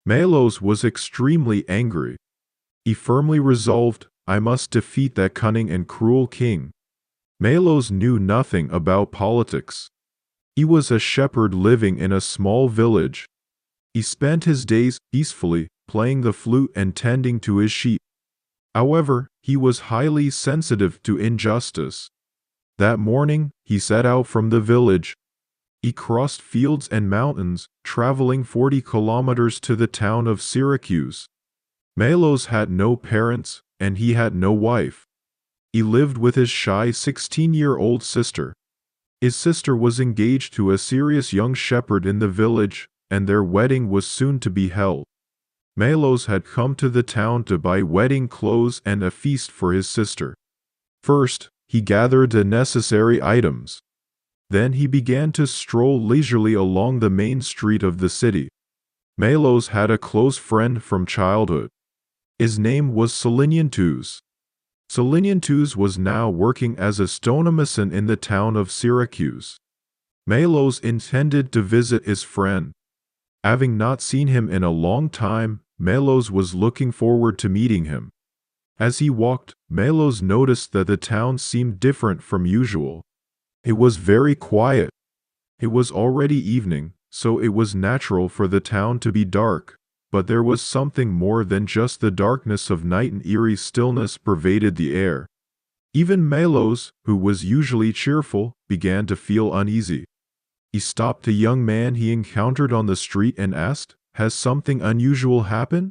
Melos was extremely angry. He firmly resolved, I must defeat that cunning and cruel king. Melos knew nothing about politics. He was a shepherd living in a small village. He spent his days peacefully, playing the flute and tending to his sheep. However, he was highly sensitive to injustice. That morning, he set out from the village. He crossed fields and mountains, traveling 40 kilometers to the town of Syracuse. Melos had no parents, and he had no wife. He lived with his shy 16-year-old sister. His sister was engaged to a serious young shepherd in the village, and their wedding was soon to be held. Melos had come to the town to buy wedding clothes and a feast for his sister. First, he gathered the necessary items. Then he began to stroll leisurely along the main street of the city. Melos had a close friend from childhood. His name was Seleniantus. Seleniantus was now working as a stonemason in the town of Syracuse. Melos intended to visit his friend. Having not seen him in a long time, Melos was looking forward to meeting him. As he walked, Melos noticed that the town seemed different from usual. It was very quiet. It was already evening, so it was natural for the town to be dark, but there was something more than just the darkness of night. An eerie stillness pervaded the air. Even Melos, who was usually cheerful, began to feel uneasy. He stopped a young man he encountered on the street and asked, "Has something unusual happened?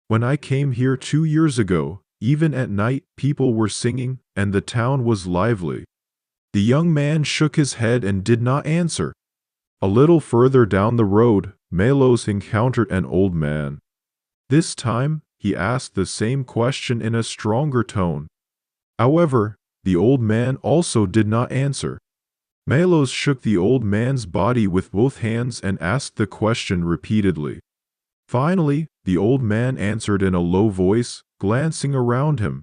When I came here 2 years ago, even at night, people were singing, and the town was lively." The young man shook his head and did not answer. A little further down the road, Melos encountered an old man. This time, he asked the same question in a stronger tone. However, the old man also did not answer. Melos shook the old man's body with both hands and asked the question repeatedly. Finally, the old man answered in a low voice, glancing around him.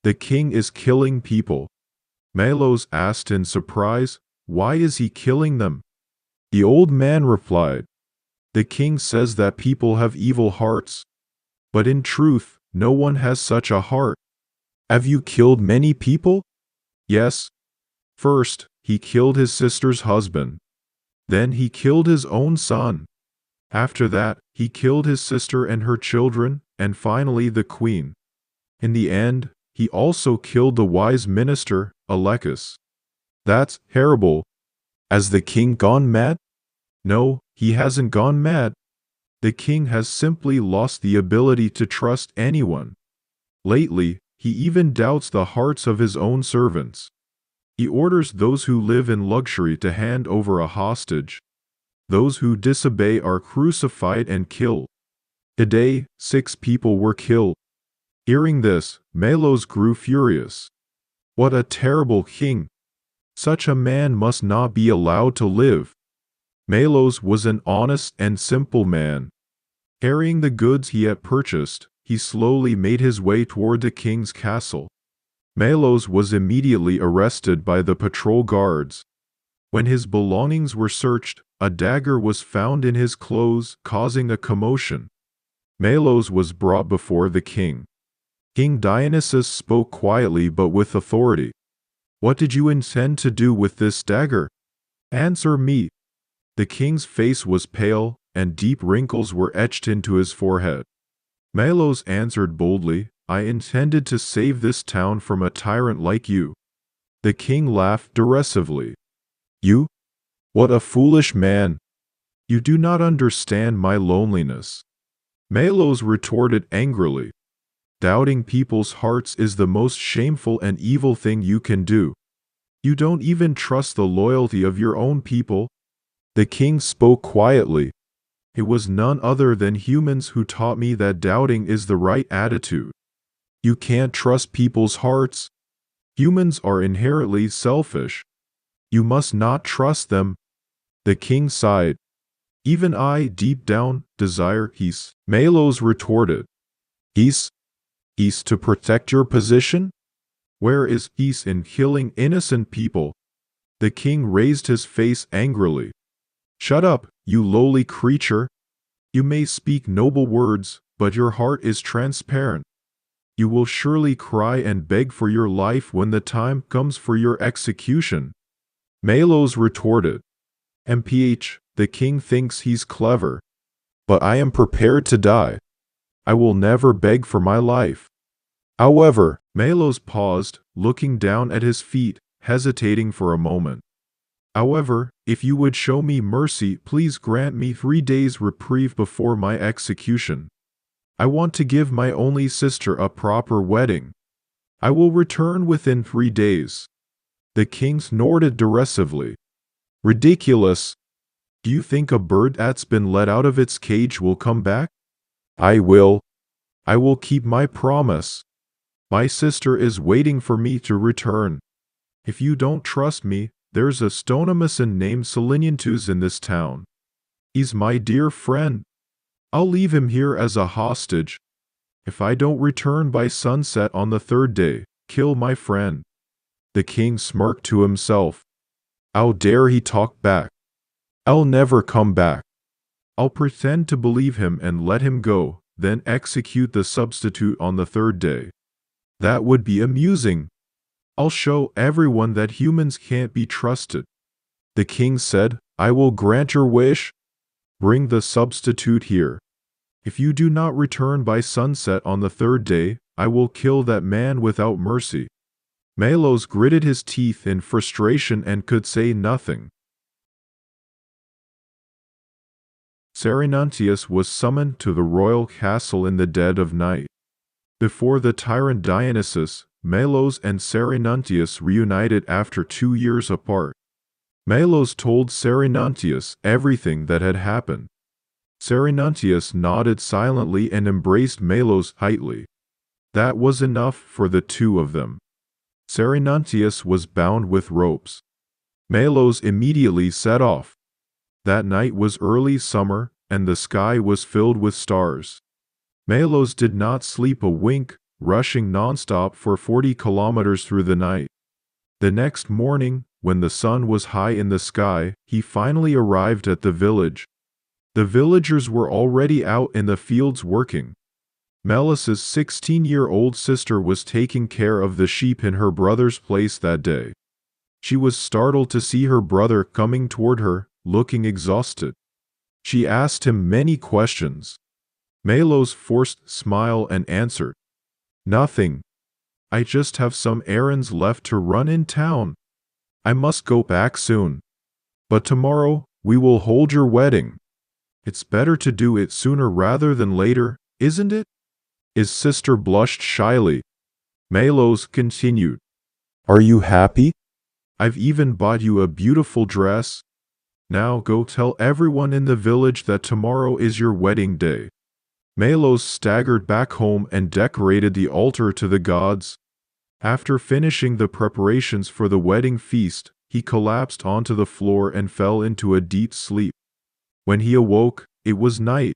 "The king is killing people." Melos asked in surprise, "Why is he killing them?" The old man replied, "The king says that people have evil hearts. But in truth, no one has such a heart." "Have you killed many people?" "Yes. First, he killed his sister's husband. Then he killed his own son. After that, he killed his sister and her children, and finally the queen. In the end, he also killed the wise minister, Alecus." "That's terrible. Has the king gone mad?" "No, he hasn't gone mad. The king has simply lost the ability to trust anyone. Lately, he even doubts the hearts of his own servants. He orders those who live in luxury to hand over a hostage. Those who disobey are crucified and killed. Today, 6 people were killed." Hearing this, Melos grew furious. What a terrible king! Such a man must not be allowed to live. Melos was an honest and simple man. Carrying the goods he had purchased, he slowly made his way toward the king's castle. Melos was immediately arrested by the patrol guards. When his belongings were searched, a dagger was found in his clothes, causing a commotion. Melos was brought before the king. King Dionysus spoke quietly but with authority. "What did you intend to do with this dagger? Answer me." The king's face was pale, and deep wrinkles were etched into his forehead. Melos answered boldly, "I intended to save this town from a tyrant like you." The king laughed derisively. "You? What a foolish man! You do not understand my loneliness." Melos retorted angrily. "Doubting people's hearts is the most shameful and evil thing you can do. You don't even trust the loyalty of your own people." The king spoke quietly. "It was none other than humans who taught me that doubting is the right attitude. You can't trust people's hearts. Humans are inherently selfish. You must not trust them." The king sighed. "Even I, deep down, desire peace," Melos retorted. "Peace? Peace to protect your position? Where is peace in killing innocent people?" The king raised his face angrily. "Shut up, you lowly creature. You may speak noble words, but your heart is transparent. You will surely cry and beg for your life when the time comes for your execution." Melos retorted, "MPH, the king thinks he's clever, but I am prepared to die. I will never beg for my life." However, Melos paused, looking down at his feet, hesitating for a moment. "However, if you would show me mercy, please grant me 3 days reprieve before my execution. I want to give my only sister a proper wedding. I will return within 3 days." The king snorted derisively. "Ridiculous! Do you think a bird that's been let out of its cage will come back? I will. I will keep my promise. My sister is waiting for me to return. If you don't trust me, there's a stonemason named Seleniantus in this town. He's my dear friend. I'll leave him here as a hostage. If I don't return by sunset on the 3rd day, kill my friend." The king smirked to himself. How dare he talk back? I'll never come back. I'll pretend to believe him and let him go, then execute the substitute on the 3rd day. That would be amusing. I'll show everyone that humans can't be trusted. The king said, "I will grant your wish. Bring the substitute here. If you do not return by sunset on the 3rd day, I will kill that man without mercy." Melos gritted his teeth in frustration and could say nothing. Serenantius was summoned to the royal castle in the dead of night. Before the tyrant Dionysus, Melos and Serenantius reunited after 2 years apart. Melos told Serenantius everything that had happened. Serenantius nodded silently and embraced Melos tightly. That was enough for the two of them. Serenantius was bound with ropes. Melos immediately set off. That night was early summer, and the sky was filled with stars. Melos did not sleep a wink, rushing nonstop for 40 kilometers through the night. The next morning, when the sun was high in the sky, he finally arrived at the village. The villagers were already out in the fields working. Melos' 16-year-old sister was taking care of the sheep in her brother's place that day. She was startled to see her brother coming toward her, looking exhausted. She asked him many questions. Melos forced a smile and answered, "Nothing. I just have some errands left to run in town. I must go back soon. But tomorrow, we will hold your wedding. It's better to do it sooner rather than later, isn't it?" His sister blushed shyly. Melos continued, "Are you happy? I've even bought you a beautiful dress. Now go tell everyone in the village that tomorrow is your wedding day." Melos staggered back home and decorated the altar to the gods. After finishing the preparations for the wedding feast, he collapsed onto the floor and fell into a deep sleep. When he awoke, it was night.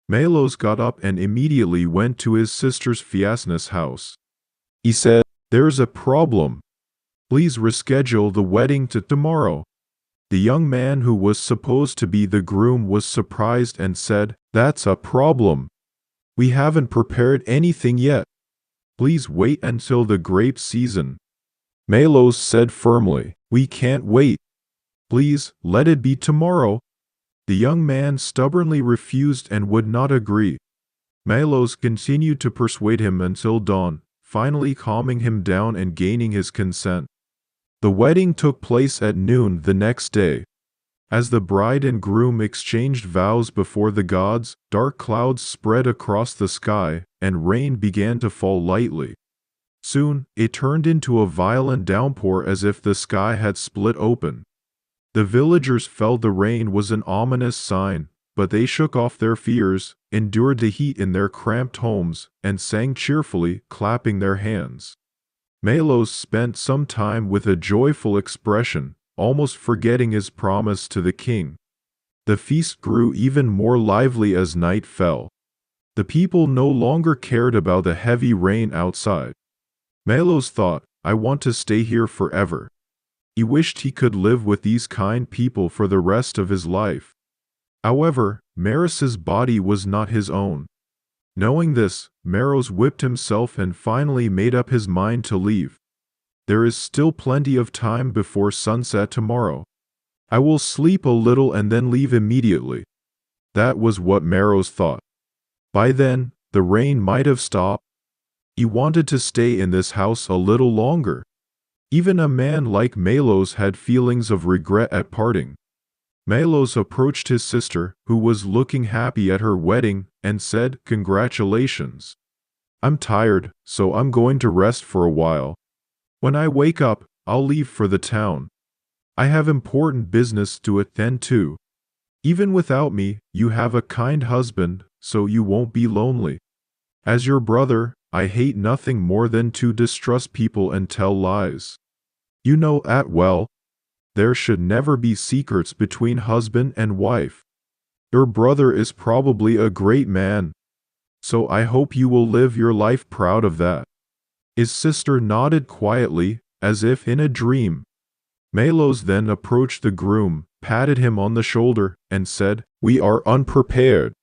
Melos got up and immediately went to his sister's Fiasna's house. He said, "There's a problem. Please reschedule the wedding to tomorrow." The young man who was supposed to be the groom was surprised and said, "That's a problem. We haven't prepared anything yet. Please wait until the grape season." Melos said firmly, "We can't wait. Please, let it be tomorrow." The young man stubbornly refused and would not agree. Melos continued to persuade him until dawn, finally calming him down and gaining his consent. The wedding took place at noon the next day. As the bride and groom exchanged vows before the gods, dark clouds spread across the sky, and rain began to fall lightly. Soon, it turned into a violent downpour as if the sky had split open. The villagers felt the rain was an ominous sign, but they shook off their fears, endured the heat in their cramped homes, and sang cheerfully, clapping their hands. Melos spent some time with a joyful expression, almost forgetting his promise to the king. The feast grew even more lively as night fell. The people no longer cared about the heavy rain outside. Melos thought, "I want to stay here forever." He wished he could live with these kind people for the rest of his life. However, Maris's body was not his own. Knowing this, Melos whipped himself and finally made up his mind to leave. There is still plenty of time before sunset tomorrow. I will sleep a little and then leave immediately. That was what Melos thought. By then, the rain might have stopped. He wanted to stay in this house a little longer. Even a man like Melos had feelings of regret at parting. Melos approached his sister, who was looking happy at her wedding, and said, "Congratulations. I'm tired, so I'm going to rest for a while. When I wake up, I'll leave for the town. I have important business to attend to. Even without me, you have a kind husband, so you won't be lonely. As your brother, I hate nothing more than to distrust people and tell lies. You know that well. There should never be secrets between husband and wife. Your brother is probably a great man, so I hope you will live your life proud of that." His sister nodded quietly, as if in a dream. Melos then approached the groom, patted him on the shoulder, and said, "We are unprepared.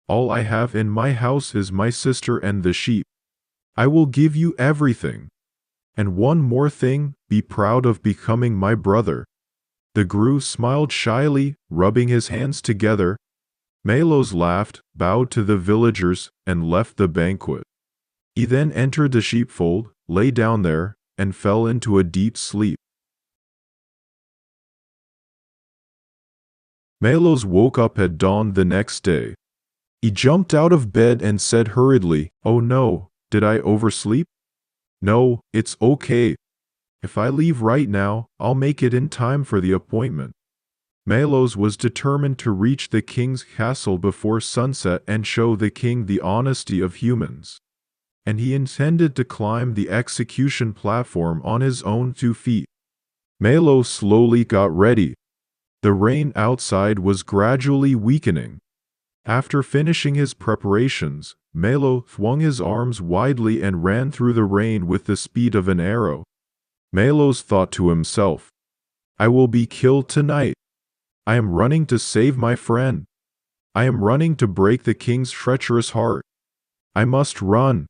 All I have in my house is my sister and the sheep. I will give you everything. And one more thing, be proud of becoming my brother." The groom smiled shyly, rubbing his hands together. Melos laughed, bowed to the villagers, and left the banquet. He then entered the sheepfold, lay down there, and fell into a deep sleep. Melos woke up at dawn the next day. He jumped out of bed and said hurriedly, "Oh no, did I oversleep? No, it's okay. If I leave right now, I'll make it in time for the appointment." Melos was determined to reach the king's castle before sunset and show the king the honesty of humans. And he intended to climb the execution platform on his own 2 feet. Melos slowly got ready. The rain outside was gradually weakening. After finishing his preparations, Melos swung his arms widely and ran through the rain with the speed of an arrow. Melos thought to himself, "I will be killed tonight. I am running to save my friend. I am running to break the king's treacherous heart. I must run,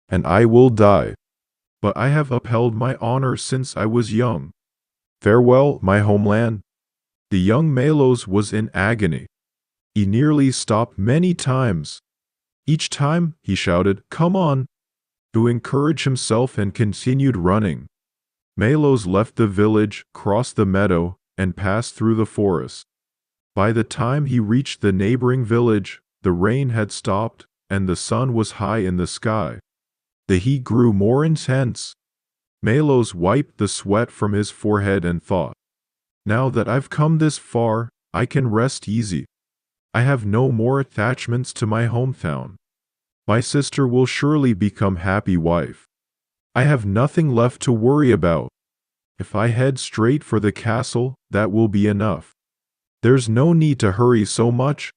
and I will die. But I have upheld my honor since I was young. Farewell, my homeland." The young Melos was in agony. He nearly stopped many times. Each time, he shouted, "Come on," to encourage himself and continued running. Melos left the village, crossed the meadow, and passed through the forest. By the time he reached the neighboring village, the rain had stopped, and the sun was high in the sky. The heat grew more intense. Melos wiped the sweat from his forehead and thought, "Now that I've come this far, I can rest easy. I have no more attachments to my hometown. My sister will surely become happy wife. I have nothing left to worry about. If I head straight for the castle, that will be enough. There's no need to hurry so much."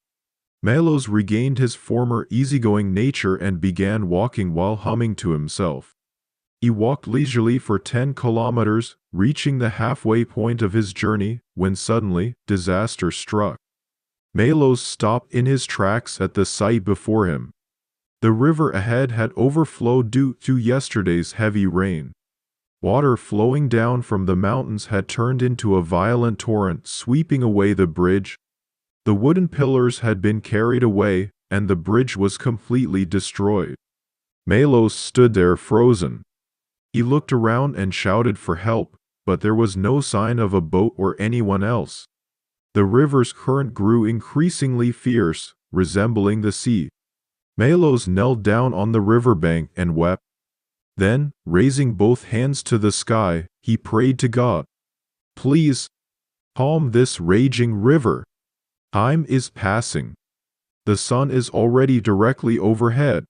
Melos regained his former easygoing nature and began walking while humming to himself. He walked leisurely for 10 kilometers, reaching the halfway point of his journey, when suddenly, disaster struck. Melos stopped in his tracks at the sight before him. The river ahead had overflowed due to yesterday's heavy rain. Water flowing down from the mountains had turned into a violent torrent, sweeping away the bridge. The wooden pillars had been carried away, and the bridge was completely destroyed. Melos stood there frozen. He looked around and shouted for help, but there was no sign of a boat or anyone else. The river's current grew increasingly fierce, resembling the sea. Melos knelt down on the riverbank and wept. Then, raising both hands to the sky, he prayed to God, "Please, calm this raging river. Time is passing. The sun is already directly overhead.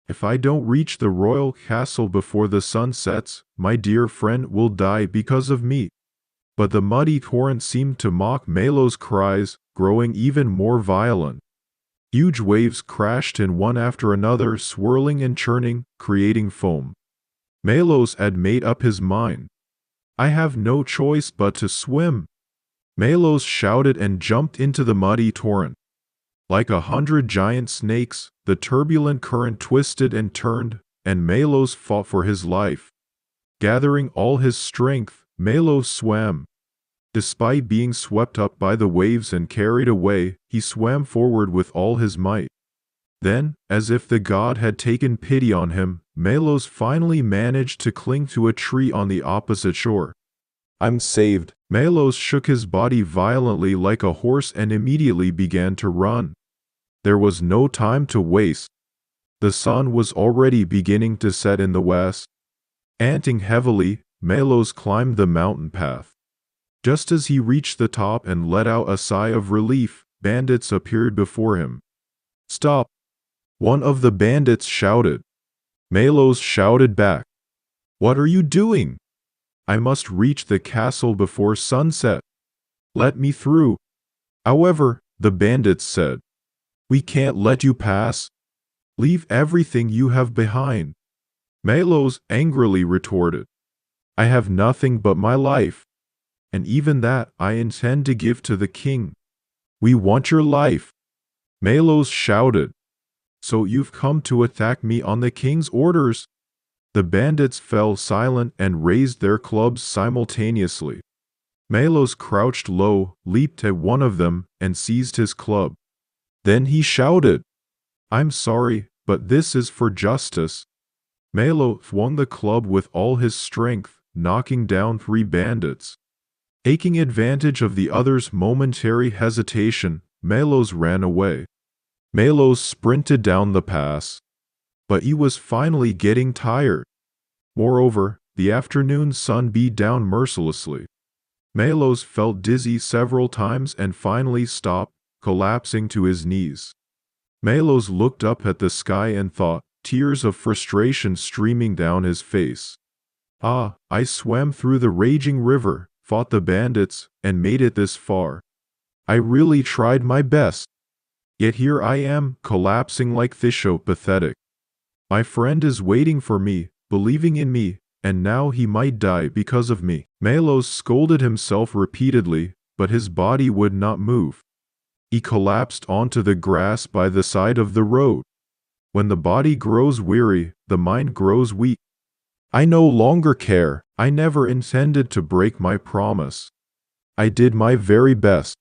If I don't reach the royal castle before the sun sets, my dear friend will die because of me." But the muddy torrent seemed to mock Melos' cries, growing even more violent. Huge waves crashed in one after another, swirling and churning, creating foam. Melos had made up his mind. "I have no choice but to swim." Melos shouted and jumped into the muddy torrent. Like 100 giant snakes, the turbulent current twisted and turned, and Melos fought for his life. Gathering all his strength, Melos swam. Despite being swept up by the waves and carried away, he swam forward with all his might. Then, as if the god had taken pity on him, Melos finally managed to cling to a tree on the opposite shore. "I'm saved." Melos shook his body violently like a horse and immediately began to run. There was no time to waste. The sun was already beginning to set in the west. Panting heavily, Melos climbed the mountain path. Just as he reached the top and let out a sigh of relief, bandits appeared before him. "Stop!" one of the bandits shouted. Melos shouted back, "What are you doing? I must reach the castle before sunset. Let me through." However, the bandits said, "We can't let you pass. Leave everything you have behind." Melos angrily retorted, "I have nothing but my life, and even that I intend to give to the king." "We want your life." Melos shouted. "So you've come to attack me on the king's orders?" The bandits fell silent and raised their clubs simultaneously. Melos crouched low, leaped at one of them, and seized his club. Then he shouted, "I'm sorry, but this is for justice." Melos swung the club with all his strength, knocking down 3 bandits. Taking advantage of the others' momentary hesitation, Melos ran away. Melos sprinted down the pass. But he was finally getting tired. Moreover, the afternoon sun beat down mercilessly. Melos felt dizzy several times and finally stopped, collapsing to his knees. Melos looked up at the sky and thought, tears of frustration streaming down his face. "Ah, I swam through the raging river, fought the bandits, and made it this far. I really tried my best. Yet here I am, collapsing like this, so pathetic. My friend is waiting for me, believing in me, and now he might die because of me." Melos scolded himself repeatedly, but his body would not move. He collapsed onto the grass by the side of the road. When the body grows weary, the mind grows weak. "I no longer care. I never intended to break my promise. I did my very best.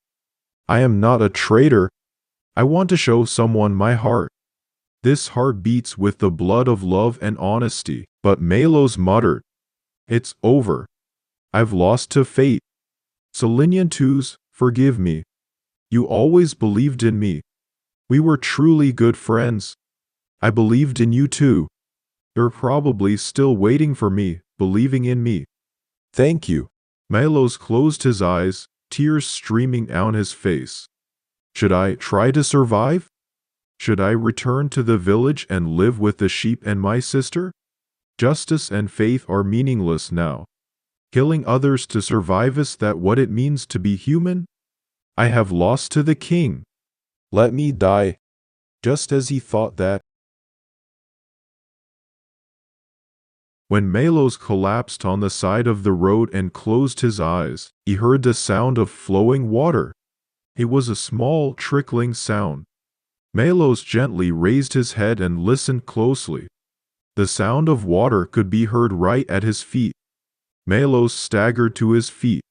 I am not a traitor. I want to show someone my heart. This heart beats with the blood of love and honesty." But Melos muttered, "It's over. I've lost to fate. Selenian-twos, forgive me. You always believed in me. We were truly good friends. I believed in you too. You're probably still waiting for me, believing in me. Thank you." Melos closed his eyes, tears streaming down his face. "Should I try to survive? Should I return to the village and live with the sheep and my sister? Justice and faith are meaningless now. Killing others to survive, is that what it means to be human? I have lost to the king. Let me die." Just as he thought that, when Melos collapsed on the side of the road and closed his eyes, he heard the sound of flowing water. It was a small, trickling sound. Melos gently raised his head and listened closely. The sound of water could be heard right at his feet. Melos staggered to his feet.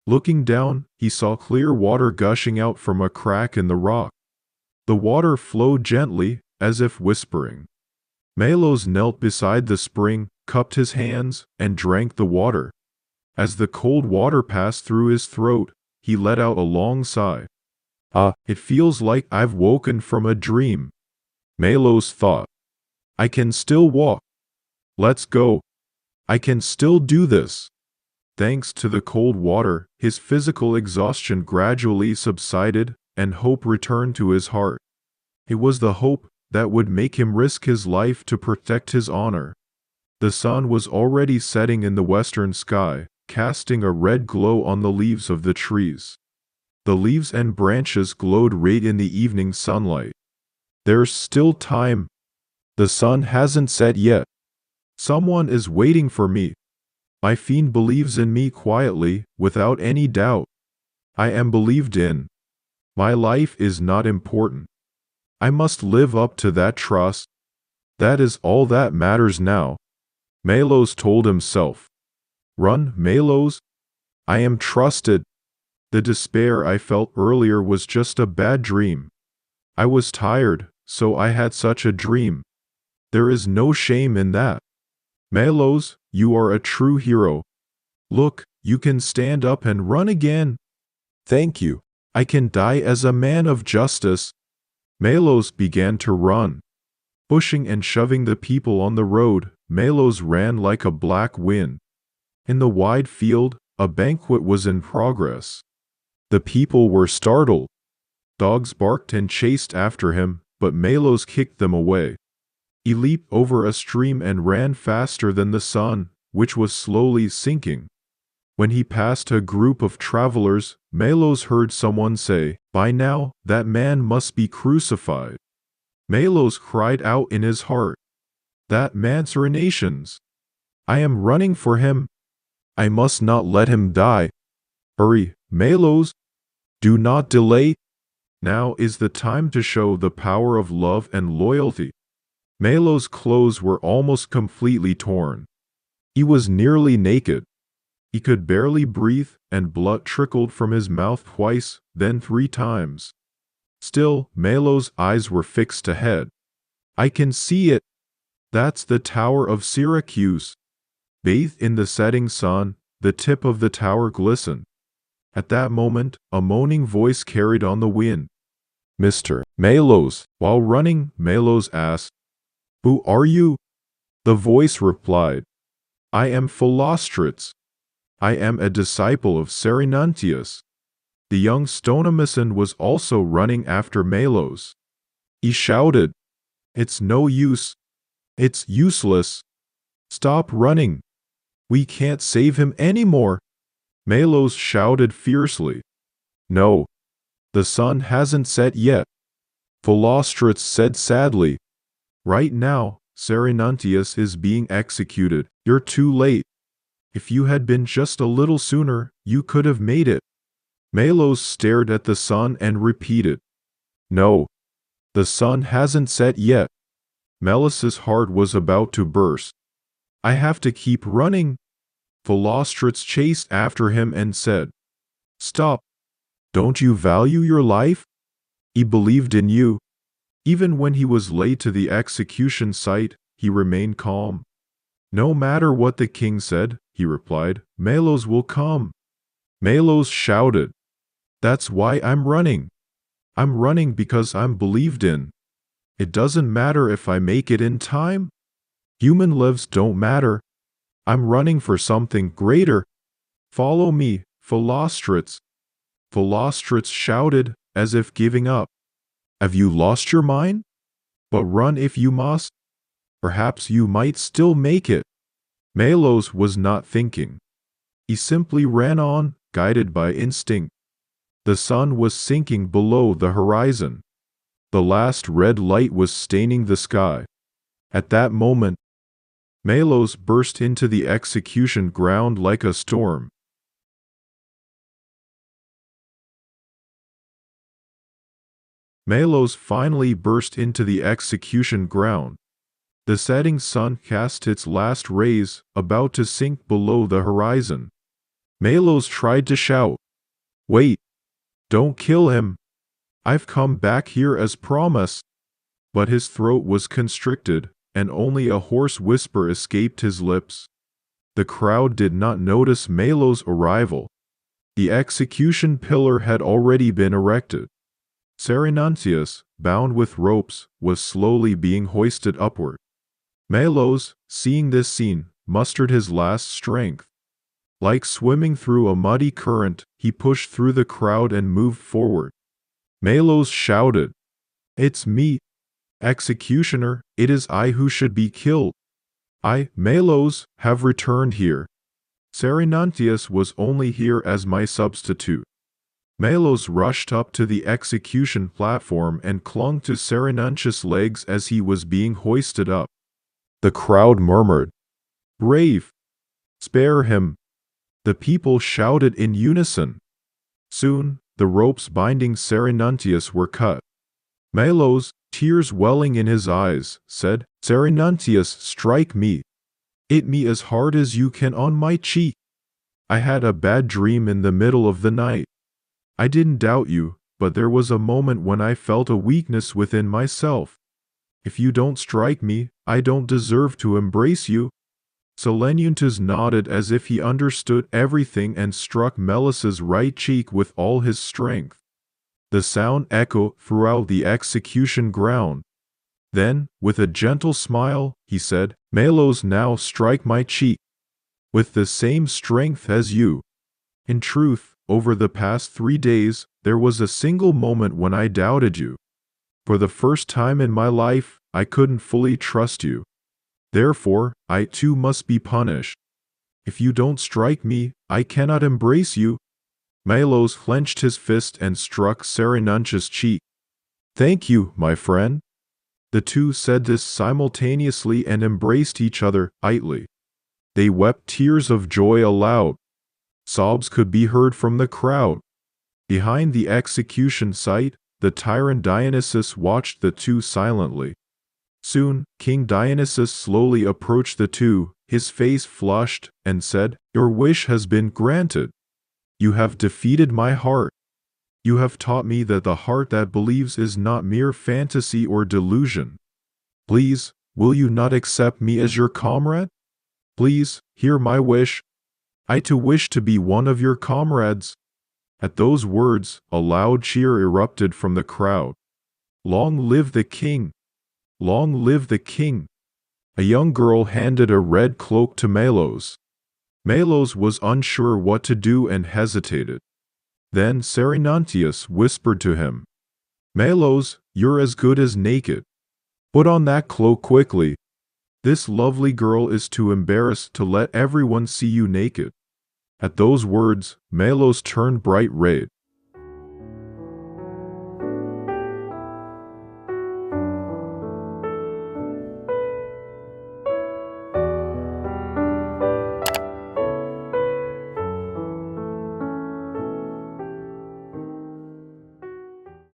Looking down, he saw clear water gushing out from a crack in the rock. The water flowed gently, as if whispering. Melos knelt beside the spring, cupped his hands, and drank the water. As the cold water passed through his throat, he let out a long sigh. "Ah, it feels like I've woken from a dream." Melos thought, "I can still walk. Let's go. I can still do this." Thanks to the cold water, his physical exhaustion gradually subsided, and hope returned to his heart. It was the hope that would make him risk his life to protect his honor. The sun was already setting in the western sky, casting a red glow on the leaves of the trees. The leaves and branches glowed red in the evening sunlight. There's still time. The sun hasn't set yet. Someone is waiting for me. My fiend believes in me quietly, without any doubt. I am believed in. My life is not important. I must live up to that trust. That is all that matters now. Melos told himself. Run, Melos. I am trusted. The despair I felt earlier was just a bad dream. I was tired, so I had such a dream. There is no shame in that. Melos, you are a true hero. Look, you can stand up and run again. Thank you. I can die as a man of justice. Melos began to run. Pushing and shoving the people on the road, Melos ran like a black wind. In the wide field, a banquet was in progress. The people were startled. Dogs barked and chased after him, but Melos kicked them away. He leaped over a stream and ran faster than the sun, which was slowly sinking. When he passed a group of travelers, Melos heard someone say, "By now, that man must be crucified." Melos cried out in his heart, "That man's nations! I am running for him. I must not let him die. Hurry, Melos! Do not delay. Now is the time to show the power of love and loyalty." Melos' clothes were almost completely torn. He was nearly naked. He could barely breathe, and blood trickled from his mouth twice, then 3 times. Still, Melos' eyes were fixed ahead. "I can see it. That's the Tower of Syracuse." Bathed in the setting sun, the tip of the tower glistened. At that moment, a moaning voice carried on the wind. "Mr. Melos." While running, Melos asked, "Who are you?" The voice replied, "I am Philostrates. I am a disciple of Cerinuntius." The young stonemason was also running after Melos. He shouted, "It's no use. It's useless. Stop running. We can't save him anymore." Melos shouted fiercely, "No. The sun hasn't set yet." Philostrates said sadly, "Right now, Cerinuntius is being executed. You're too late. If you had been just a little sooner, you could have made it." Melos stared at the sun and repeated, "No. The sun hasn't set yet." Melos's heart was about to burst. "I have to keep running." Philostrates chased after him and said, "Stop. Don't you value your life? He believed in you." Even when he was late to the execution site, he remained calm. "No matter what the king said," he replied, "Melos will come." Melos shouted, "That's why I'm running. I'm running because I'm believed in. It doesn't matter if I make it in time. Human lives don't matter. I'm running for something greater. Follow me, Philostrates." Philostrates shouted, as if giving up, "Have you lost your mind? But run if you must. Perhaps you might still make it." Melos was not thinking. He simply ran on, guided by instinct. The sun was sinking below the horizon. The last red light was staining the sky. At that moment, Melos burst into the execution ground like a storm. Melos finally burst into the execution ground. The setting sun cast its last rays, about to sink below the horizon. Melos tried to shout, "Wait! Don't kill him! I've come back here as promised." But his throat was constricted, and only a hoarse whisper escaped his lips. The crowd did not notice Melos' arrival. The execution pillar had already been erected. Cerinuntius, bound with ropes, was slowly being hoisted upward. Melos, seeing this scene, mustered his last strength. Like swimming through a muddy current, he pushed through the crowd and moved forward. Melos shouted, "It's me, executioner, it is I who should be killed. I, Melos, have returned here. Cerinuntius was only here as my substitute." Melos rushed up to the execution platform and clung to Cerinuntius' legs as he was being hoisted up. The crowd murmured, "Brave! Spare him!" The people shouted in unison, Soon, the ropes binding Serenuntius were cut. Melos, tears welling in his eyes, said, "Serenuntius, strike me. Hit me as hard as you can on my cheek. I had a bad dream in the middle of the night. I didn't doubt you, but there was a moment when I felt a weakness within myself. If you don't strike me, I don't deserve to embrace you." Selenuntus nodded as if he understood everything and struck Melos's right cheek with all his strength. The sound echoed throughout the execution ground. Then, with a gentle smile, he said, "Melos, now strike my cheek. With the same strength as you." In truth, over the past 3 days, there was a single moment when I doubted you. For the first time in my life, I couldn't fully trust you. Therefore, I too must be punished. If you don't strike me, I cannot embrace you. Melos clenched his fist and struck Serenuntius' cheek. "Thank you, my friend." The two said this simultaneously and embraced each other tightly. They wept tears of joy aloud. Sobs could be heard from the crowd. Behind the execution site, the tyrant Dionysus watched the two silently. Soon, King Dionysus slowly approached the two, his face flushed, and said, "Your wish has been granted. You have defeated my heart. You have taught me that the heart that believes is not mere fantasy or delusion. Please, will you not accept me as your comrade? Please, hear my wish. I too wish to be one of your comrades." At those words, a loud cheer erupted from the crowd. "Long live the king! Long live the king!" A young girl handed a red cloak to Melos. Melos was unsure what to do and hesitated. Then Serenuntius whispered to him, "Melos, you're as good as naked. Put on that cloak quickly. This lovely girl is too embarrassed to let everyone see you naked." At those words, Melos turned bright red.